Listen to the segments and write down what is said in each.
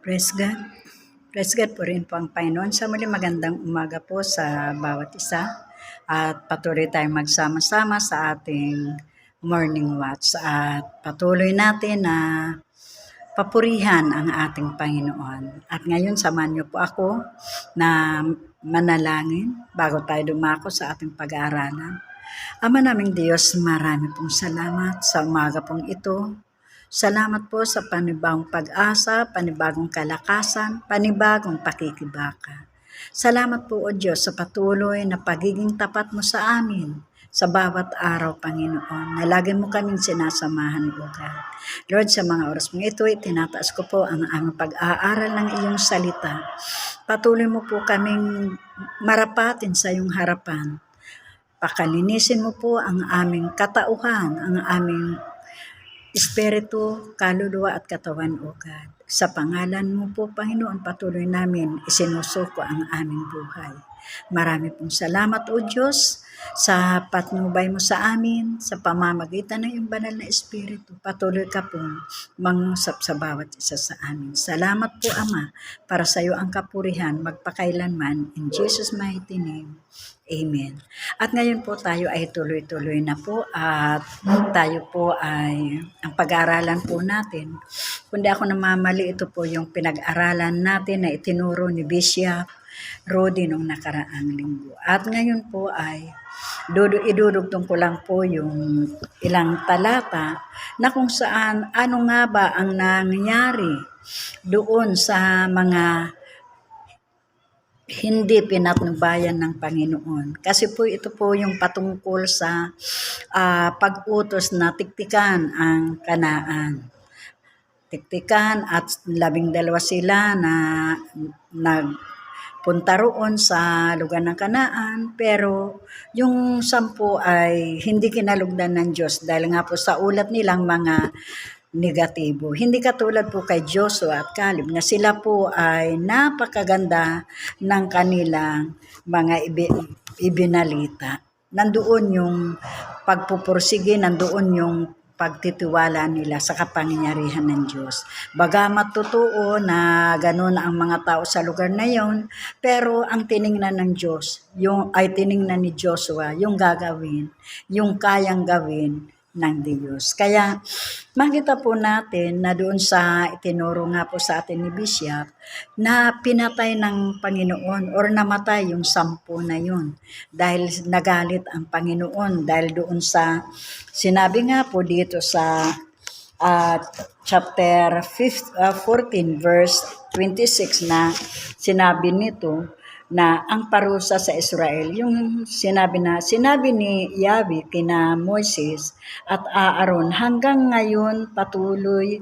Praise God. Praise God po rin po ang Panginoon. Sa muli magandang umaga po sa bawat isa. At patuloy tayong magsama-sama sa ating morning watch. At patuloy natin na papurihan ang ating Panginoon. At ngayon, samahan niyo po ako na manalangin bago tayo dumako sa ating pag-aaralan. Ama naming Diyos, marami pong salamat sa umaga pong ito. Salamat po sa panibagong pag-asa, panibagong kalakasan, panibagong pakikibaka. Salamat po o Diyos sa patuloy na pagiging tapat mo sa amin sa bawat araw, Panginoon, na lagi mo kaming sinasamahan, O God. Lord, sa mga oras mong ito, itinataas ko po ang aming pag-aaral ng iyong salita. Patuloy mo po kaming marapatin sa iyong harapan. Pakalinisin mo po ang aming katauhan, ang aming espiritu, kaluluwa at katawan, O God. Sa pangalan mo po, Panginoon, patuloy namin isinusuko ang aming buhay. Marami pong salamat, O Diyos, sa patnubay mo sa amin, sa pamamagitan ng iyong banal na espiritu. Patuloy ka pong mangusap sa bawat isa sa amin. Salamat po, Ama, para sa iyo ang kapurihan magpakailanman. In Jesus' mighty name. Amen. At ngayon po tayo ay tuloy-tuloy na po at tayo po ay, ang pag-aaralan po natin, kundi ako namamali, ito po yung pinag-aralan natin na itinuro ni Bishop Rudy nung nakaraang linggo. At ngayon po ay idudugtong ko lang po yung ilang talata na kung saan ano nga ba ang nangyari doon sa mga hindi pinatnubayan ng Panginoon. Kasi po ito po yung patungkol sa pag-utos na tiktikan ang Kanaan. Tiktikan at 12 sila na nagpunta roon sa lugar ng Kanaan, pero yung 10 ay hindi kinalugdan ng Diyos dahil nga po sa ulat nilang mga negatibo. Hindi katulad po kay Joshua at Caleb na sila po ay napakaganda ng kanilang mga ibinalita. Nandoon yung pagpupursige, nandoon yung pagtitiwala nila sa kapangyarihan ng Diyos. Bagamat totoo na gano'n ang mga tao sa lugar na yon, pero ang tiningnan ng Diyos, tiningnan ni Joshua, yung gagawin, yung kayang gawin ng Diyos. Kaya makita po natin na doon sa itinuro nga po sa atin ni Bishop na pinatay ng Panginoon or namatay yung 10 na yun dahil nagalit ang Panginoon dahil doon sa sinabi nga po dito sa chapter 14 verse 26 na sinabi nito na ang parusa sa Israel, yung sinabi ni Yahweh kina Moises at Aaron, hanggang ngayon patuloy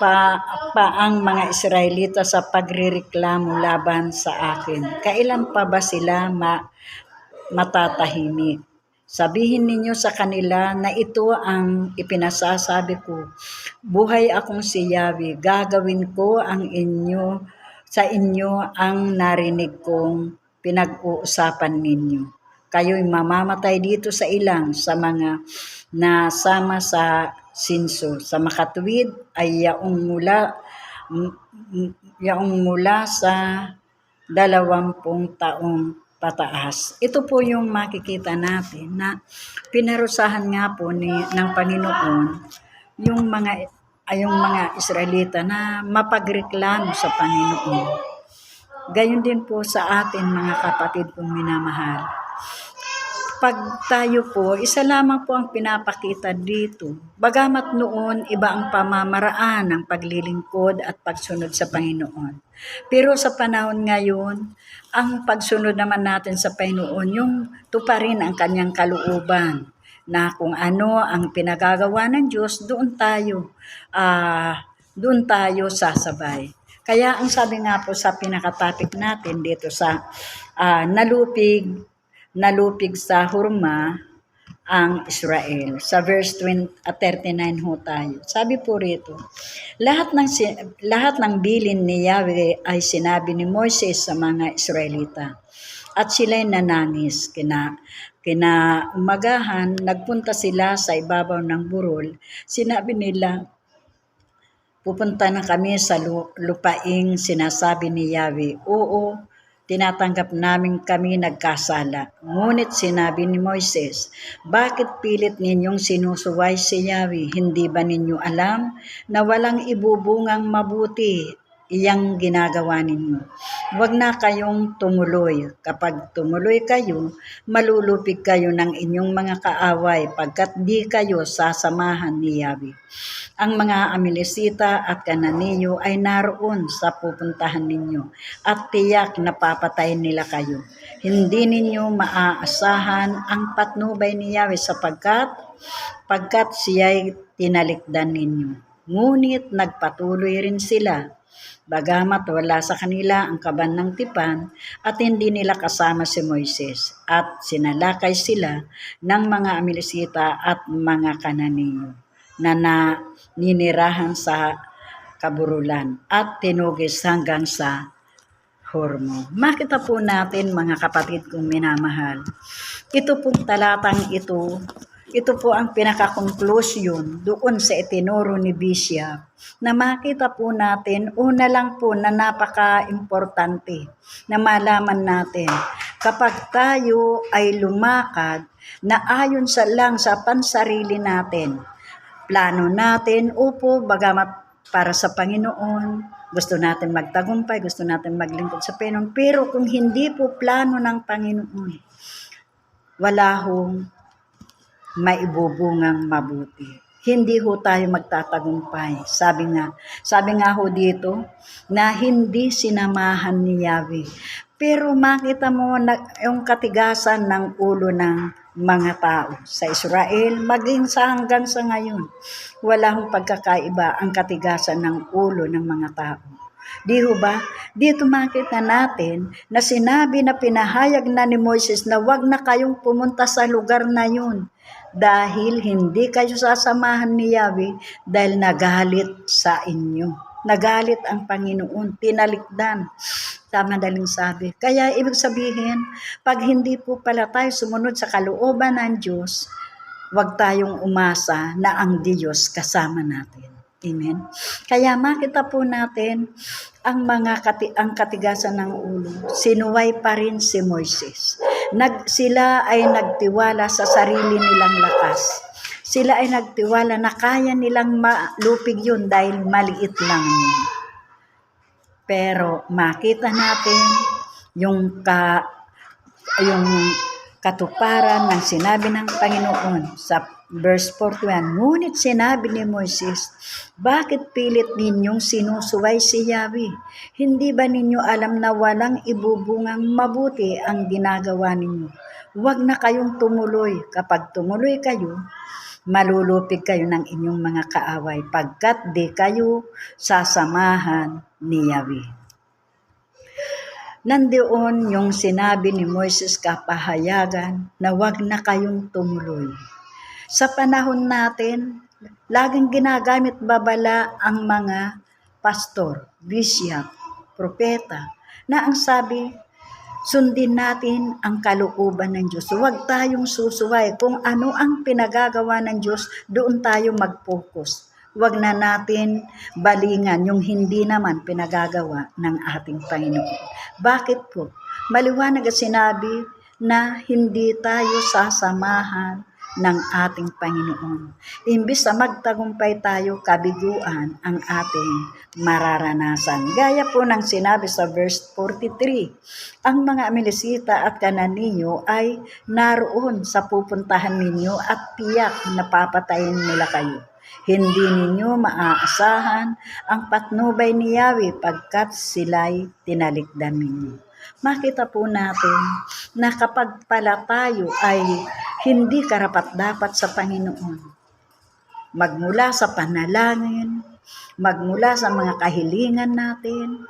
pa ang mga Israelita sa pagrereklamo laban sa akin. Kailan pa ba sila matatahimik? Sabihin ninyo sa kanila na ito ang ipinasasabi ko. Buhay akong si Yahweh, gagawin ko sa inyo ang narinig kong pinag-uusapan ninyo. Kayo'y mamamatay dito sa ilang sa mga nasama sa sinso. Sa makatuwid ay yaong mula sa 20 taong pataas. Ito po yung makikita natin na pinarusahan nga po ng Panginoon yung mga Israelita na mapagreklamo sa Panginoon. Gayon din po sa atin mga kapatid kong minamahal. Pag tayo po, isa lamang po ang pinapakita dito. Bagamat noon, iba ang pamamaraan ng paglilingkod at pagsunod sa Panginoon. Pero sa panahon ngayon, ang pagsunod naman natin sa Panginoon, yung tuparin ang kanyang kalooban na kung ano ang pinagagawa ng Diyos, doon tayo sasabay. Kaya ang sabi nga po sa pinaka-topic natin dito sa nalupig sa hurma ang Israel. Sa verse 39 ho tayo. Sabi po rito, lahat ng bilin ni Yahweh ay sinabi ni Moises sa mga Israelita. At sila'y nanangis. Kinaumagahan, nagpunta sila sa ibabaw ng burol. Sinabi nila, pupunta na kami sa lupaing sinasabi ni Yahweh. Oo, tinatanggap namin kami nagkasala. Ngunit sinabi ni Moises, bakit pilit ninyong sinusuway si Yahweh? Hindi ba ninyo alam na walang ibubungang mabuti iyang ginagawa ninyo? Huwag na kayong tumuloy. Kapag tumuloy kayo, malulupig kayo ng inyong mga kaaway pagkat di kayo sasamahan ni Yahweh. Ang mga Amilisita at Kananiyo ay naroon sa pupuntahan ninyo at tiyak na papatayin nila kayo. Hindi ninyo maaasahan ang patnubay ni Yahweh pagkat siya'y tinalikdan ninyo. Ngunit nagpatuloy rin sila, bagamat wala sa kanila ang kaban ng tipan at hindi nila kasama si Moises, at sinalakay sila ng mga Amilisita at mga Kananiyo na ninirahan sa kaburulan at tinugis hanggang sa Hormo. Makita po natin, mga kapatid kong minamahal, ito pong talatang ito po ang pinaka-conclusion doon sa itinuro ni Bishop, na makita po natin, una lang po na napaka-importante na malaman natin, kapag tayo ay lumakad na ayon lang sa pansarili natin, plano natin, upo, bagamat para sa Panginoon, gusto natin magtagumpay, gusto natin maglingkod sa Panginoon, pero kung hindi po plano ng Panginoon, wala hong maibubungang mabuti. Hindi ho tayo magtatagumpay. Sabi nga ho dito, na hindi sinamahan ni Yahweh. Pero makita mo na yung katigasan ng ulo ng mga tao sa Israel, maging hanggang sa ngayon. Wala hong pagkakaiba ang katigasan ng ulo ng mga tao. Di ho ba? Dito makita natin na sinabi na pinahayag na ni Moises na wag na kayong pumunta sa lugar na yun dahil hindi kayo sasamahan ni Yahweh dahil nagalit sa inyo. Nagalit ang Panginoon, tinalikdan. Tama daling sabi. Kaya ibig sabihin, pag hindi po pala tayo sumunod sa kalooban ng Diyos, wag tayong umasa na ang Diyos kasama natin. Amen. Kaya makita po natin ang katigasan ng ulo. Sinuway pa rin si Moises. Sila ay nagtiwala sa sarili nilang lakas. Sila ay nagtiwala na kaya nilang malupig yun dahil maliit lang yun. Pero makita natin yung katuparan ng sinabi ng Panginoon sa verse 41. Ngunit sinabi ni Moises, bakit pilit ninyong sinusuway si Yahweh? Hindi ba ninyo alam na walang ibubungang mabuti ang ginagawa ninyo? Huwag na kayong tumuloy. Kapag tumuloy kayo, malulupig kayo ng inyong mga kaaway pagkat di kayo sasamahan ni Yahweh. Nandoon yung sinabi ni Moises kapahayagan na wag na kayong tumuloy. Sa panahon natin, laging ginagamit babala ang mga pastor, bishop, propeta, na ang sabi, sundin natin ang kalooban ng Diyos. Huwag tayong susuway. Kung ano ang pinagagawa ng Diyos, doon tayo mag-focus. Huwag na natin balingan yung hindi naman pinagagawa ng ating Panginoon. Bakit po? Maliwanag at sinabi na hindi tayo sasamahan ng ating Panginoon. Imbis na magtagumpay tayo, kabiguan ang ating mararanasan. Gaya po ng sinabi sa verse 43, ang mga Amilisita at Kananiyo ay naroon sa pupuntahan ninyo at tiyak na papatayin nila kayo. Hindi ninyo maaasahan ang patnubay ni Yahweh pagkat sila'y tinalikdan ninyo. Makita po natin na kapag pala tayo ay hindi karapat-dapat sa Panginoon, magmula sa panalangin, magmula sa mga kahilingan natin,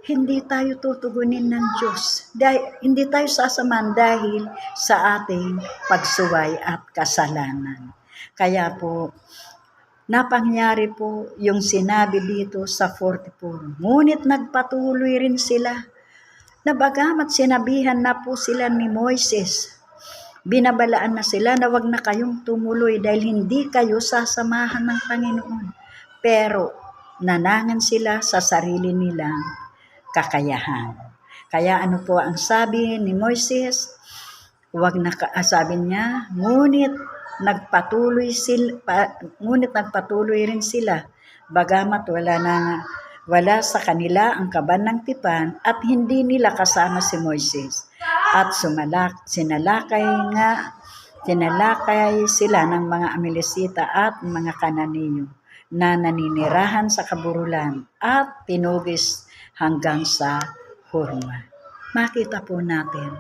hindi tayo tutugunin ng Diyos. Hindi tayo sasaman dahil sa ating pagsuway at kasalanan. Kaya po, napangyari po yung sinabi dito sa 44. Ngunit nagpatuloy rin sila na bagamat sinabihan na po sila ni Moises, binabalaan na sila na wag na kayong tumuloy dahil hindi kayo sasamahan ng Panginoon. Pero nanangan sila sa sarili nilang kakayahan. Kaya ano po ang sabi ni Moises? Sabi niya, ngunit nagpatuloy rin sila, bagamat wala sa kanila ang kaban ng tipan at hindi nila kasama si Moises. At sinalakay sila ng mga Amilisita at mga Kananiyo na naninirahan sa kaburulan at tinugis hanggang sa Horma. Makita po natin,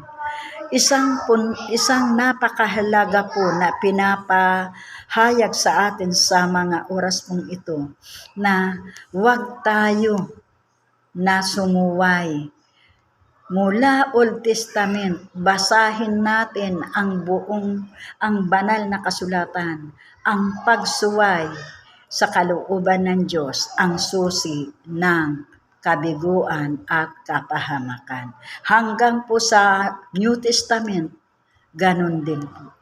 isang napakahalaga po na pinapahayag sa atin sa mga oras pong ito na huwag tayo na sumuway. Mula Old Testament, basahin natin ang banal na kasulatan. Ang pagsuway sa kalooban ng Diyos ang susi ng kabiguan at kapahamakan. Hanggang po sa New Testament, ganun din po.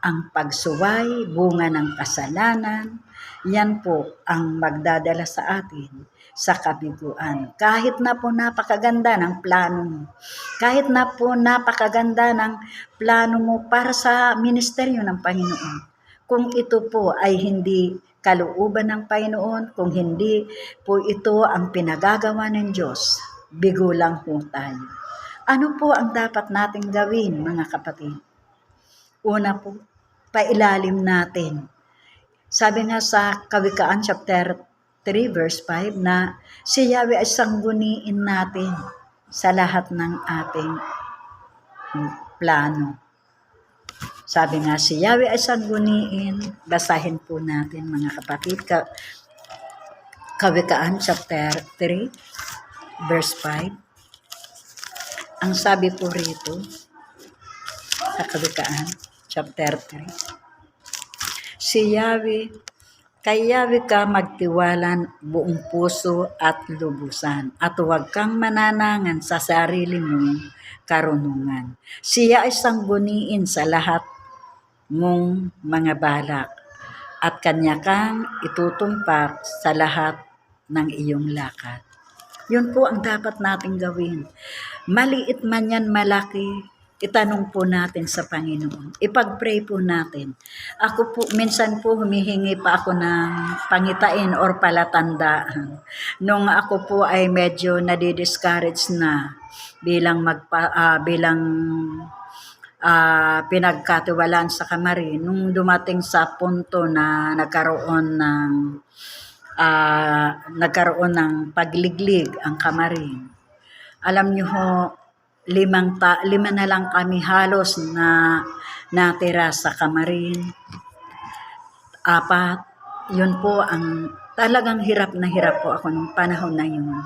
Ang pagsuway, bunga ng kasalanan, yan po ang magdadala sa atin sa kabiguan. Kahit na po napakaganda ng plano mo, kahit na po napakaganda ng plano mo para sa ministeryo ng Panginoon, kung ito po ay hindi kalooban ng Panginoon, kung hindi po ito ang pinagagawa ng Diyos, bigo lang po tayo. Ano po ang dapat nating gawin, mga kapatid? Una po, pailalim natin. Sabi nga sa Kawikaan chapter 3 verse 5 na si Yahweh ay sangguniin natin sa lahat ng ating plano. Sabi nga si Yahweh ay sangguniin, basahin po natin mga kapatid, Kawikaan chapter 3 verse 5. Ang sabi po rito sa Kawikaan chapter 3, si Yahweh, kay Yahweh ka magtiwalan buong puso at lubusan, at huwag kang mananangan sa sarili mong karunungan. Siya ay sangguniin sa lahat mong mga balak, at kanya kang itutumpak sa lahat ng iyong lakad. Yun po ang dapat nating gawin. Maliit man yan, malaki, itanong po natin sa Panginoon. Ipag-pray po natin. Ako po, minsan po humihingi pa ako ng pangitain or palatandaan. Nung ako po ay medyo nadi-discourage na bilang pinagkatiwalaan sa Kamarin, nung dumating sa punto na nagkaroon ng pagliglig ang Kamarin. Alam niyo ho, lima na lang kami halos na natira sa Kamarin. 4, yun po ang talagang hirap na hirap po ako nung panahon na yun.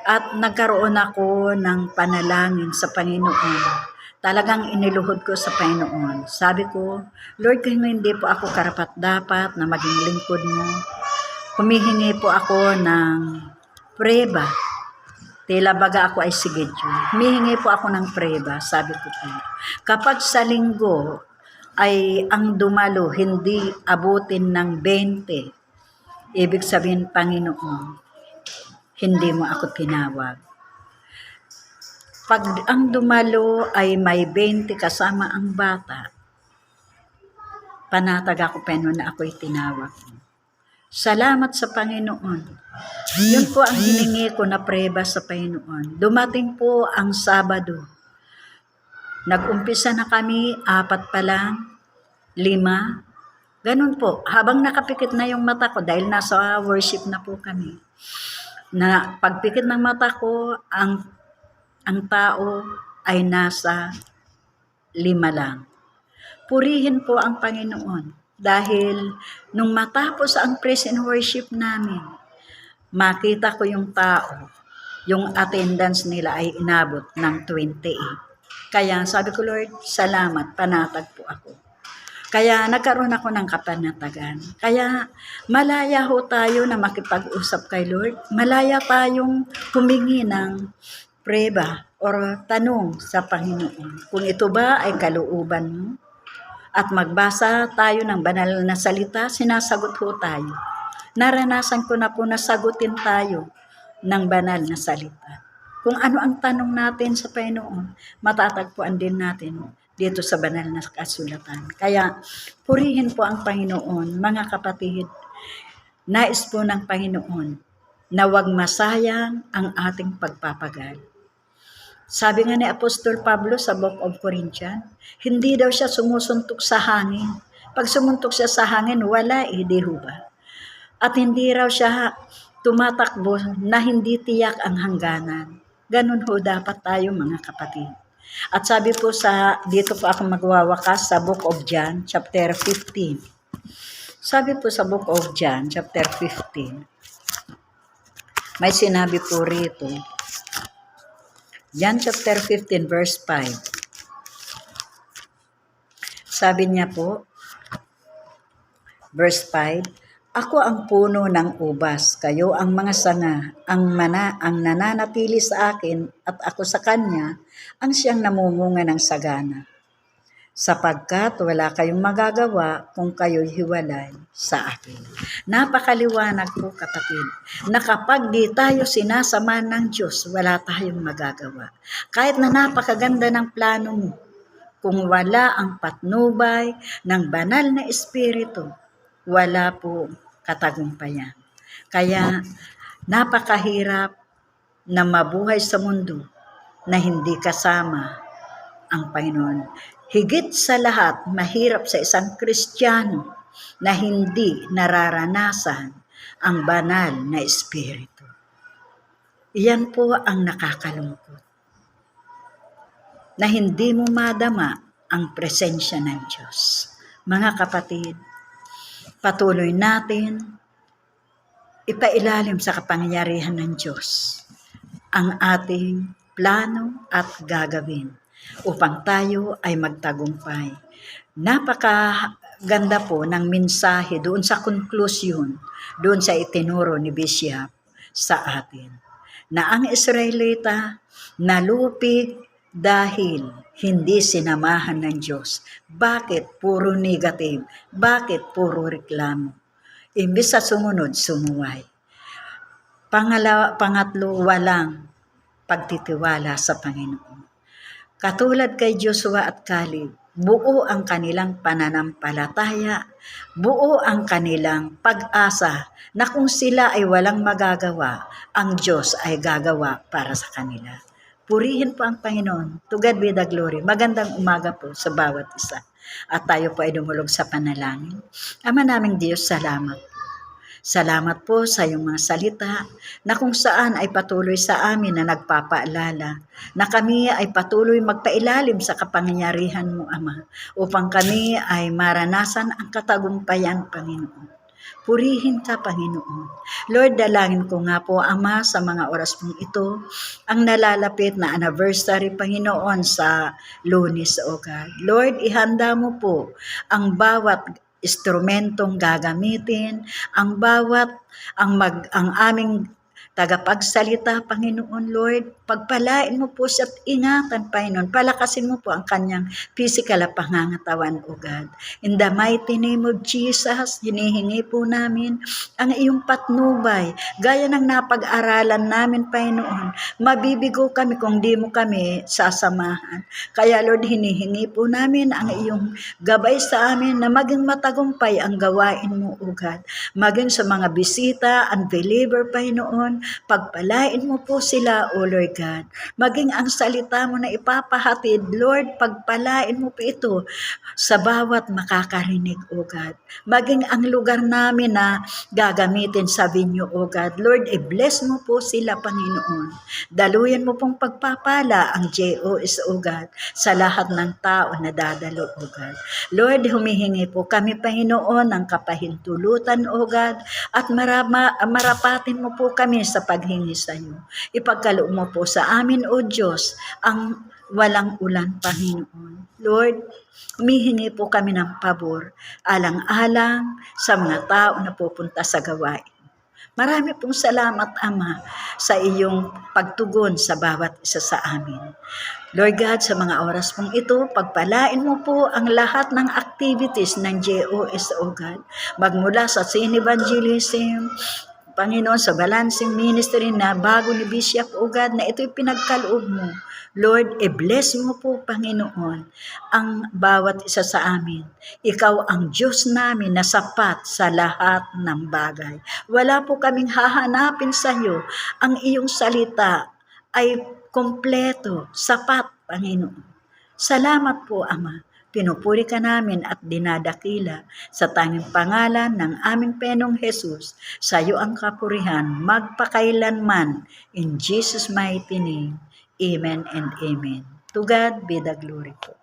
At nagkaroon ako ng panalangin sa Panginoon. Talagang iniluhod ko sa Panginoon. Sabi ko, Lord, kung hindi po ako karapat-dapat na maging lingkod mo, humihingi po ako ng preba. Tila baga ako ay sigidyo. Humihingi po ako ng preba, sabi ko po. Kapag sa linggo ay ang dumalo hindi abutin ng 20, ibig sabihin, Panginoon, hindi mo ako tinawag. Pag ang dumalo ay may 20 kasama ang bata, panatag ako Panginoon na ako'y tinawag. Salamat sa Panginoon. Yun po ang hiningi ko na preba sa Panginoon. Dumating po ang Sabado. Nag-umpisa na kami, 4 pa lang, 5. Ganun po. Habang nakapikit na yung mata ko, dahil nasa worship na po kami, na pagpikit ng mata ko, ang tao ay nasa 5 lang. Purihin po ang Panginoon. Dahil nung matapos ang praise and worship namin, makita ko yung tao, yung attendance nila ay inabot ng 28. Kaya sabi ko, Lord, salamat, panatag po ako. Kaya nagkaroon ako ng kapanatagan. Kaya malaya ho tayo na makipag-usap kay Lord. Malaya tayong humingi ng preba or tanong sa Panginoon. Kung ito ba ay kalooban mo? At magbasa tayo ng banal na salita, sinasagot ho tayo. Naranasan ko na po na sagutin tayo ng banal na salita. Kung ano ang tanong natin sa Panginoon, matatagpuan din natin dito sa banal na kasulatan. Kaya purihin po ang Panginoon, mga kapatid. Nais po ng Panginoon na huwag masayang ang ating pagpapagal. Sabi nga ni Apostol Pablo sa Book of Corinthians, hindi daw siya sumusuntok sa hangin. Pag sumuntok siya sa hangin, wala, di ho ba? At hindi raw siya tumatakbo na hindi tiyak ang hangganan. Ganun ho dapat tayo, mga kapatid. At sabi po dito po ako magwawakas sa Book of John, chapter 15. Sabi po sa Book of John, chapter 15, may sinabi po rito, John chapter 15, verse 5. Sabi niya po, verse 5, ako ang puno ng ubas, kayo ang mga sanga, ang nananatili sa akin at ako sa kanya, ang siyang namumunga ng sagana. Sapagkat wala kayong magagawa kung kayo'y hiwalay sa akin. Napakaliwanag po, kapatid, na kapag di tayo sinasama ng Diyos, wala tayong magagawa. Kahit na napakaganda ng plano mo, kung wala ang patnubay ng banal na Espiritu, wala po katagumpayan. Kaya napakahirap na mabuhay sa mundo na hindi kasama ang Panginoon. Higit sa lahat, mahirap sa isang Kristiyano na hindi nararanasan ang banal na Espiritu. Iyan po ang nakakalungkot. Na hindi mo madama ang presensya ng Diyos. Mga kapatid, patuloy natin ipailalim sa kapangyarihan ng Diyos ang ating plano at gagawin upang tayo ay magtagumpay. Napakaganda po ng mensahe doon sa conclusion, doon sa itinuro ni Bishop sa atin, na ang Israelita nalupig dahil hindi sinamahan ng Diyos. Bakit puro negative? Bakit puro reklamo? Imbis sa sumunod, sumuway. Pangatlo, walang pagtitiwala sa Panginoon. Katulad kay Joshua at Caleb, buo ang kanilang pananampalataya, buo ang kanilang pag-asa na kung sila ay walang magagawa, ang Diyos ay gagawa para sa kanila. Purihin po ang Panginoon. To God be the glory. Magandang umaga po sa bawat isa. At tayo po ay dumulog sa panalangin. Ama naming Diyos, salamat. Salamat po sa iyong mga salita na kung saan ay patuloy sa amin na nagpapaalala na kami ay patuloy magpailalim sa kapangyarihan mo, Ama, upang kami ay maranasan ang katagumpayan, Panginoon. Purihin ka, Panginoon. Lord, dalangin ko nga po, Ama, sa mga oras pong ito, ang nalalapit na anniversary, Panginoon, sa Lunes, O God. Lord, ihanda mo po ang bawat instrumentong gagamitin, ang aming tagapagsalita, Panginoon Lord, pagpalain mo po siya at ingatan, Panginoon. Palakasin mo po ang kanyang physical na pangangatawan, O God. In the mighty name of Jesus, hinihingi po namin ang iyong patnubay. Gaya ng napag-aralan namin, Panginoon, mabibigo kami kung di mo kami sasamahan. Kaya Lord, hinihingi po namin ang iyong gabay sa amin na maging matagumpay ang gawain mo, O God. Maging sa mga bisita, unbeliever, Panginoon, pagpalain mo po sila, O Lord God. Maging ang salita mo na ipapahatid, Lord, pagpalain mo po ito sa bawat makakarinig, O God. Maging ang lugar namin na gagamitin sa vinyo, O God. Lord, i-bless mo po sila, Panginoon. Daluyan mo pong pagpapala ang JOS, O God, sa lahat ng tao na dadalo, O God. Lord, humihingi po kami, Panginoon, ng kapahintulutan, O God, at marapatin mo po kami sa paghingi sa iyo. Ipagkaloob mo po sa amin, O Diyos, ang walang ulan, Panginoon. Lord, humihingi po kami ng pabor, alang-alang sa mga tao na pupunta sa gawain. Marami pong salamat, Ama, sa iyong pagtugon sa bawat isa sa amin. Lord God, sa mga oras pong ito, pagpalain mo po ang lahat ng activities ng JOS, O God. Magmula sa Sin Evangelism, Panginoon, sa balancing ministry na bago ni Bishop, O God, na ito'y pinagkaloob mo. Lord, i-bless mo po, Panginoon, ang bawat isa sa amin. Ikaw ang Diyos namin na sapat sa lahat ng bagay. Wala po kaming hahanapin sa iyo. Ang iyong salita ay kompleto, sapat, Panginoon. Salamat po, Ama. Pinupuri ka namin at dinadakila sa tanging pangalan ng aming Penong Jesus. Sa iyo ang kapurihan, magpakailanman. In Jesus' mighty name. Amen and amen. To God be the glory po.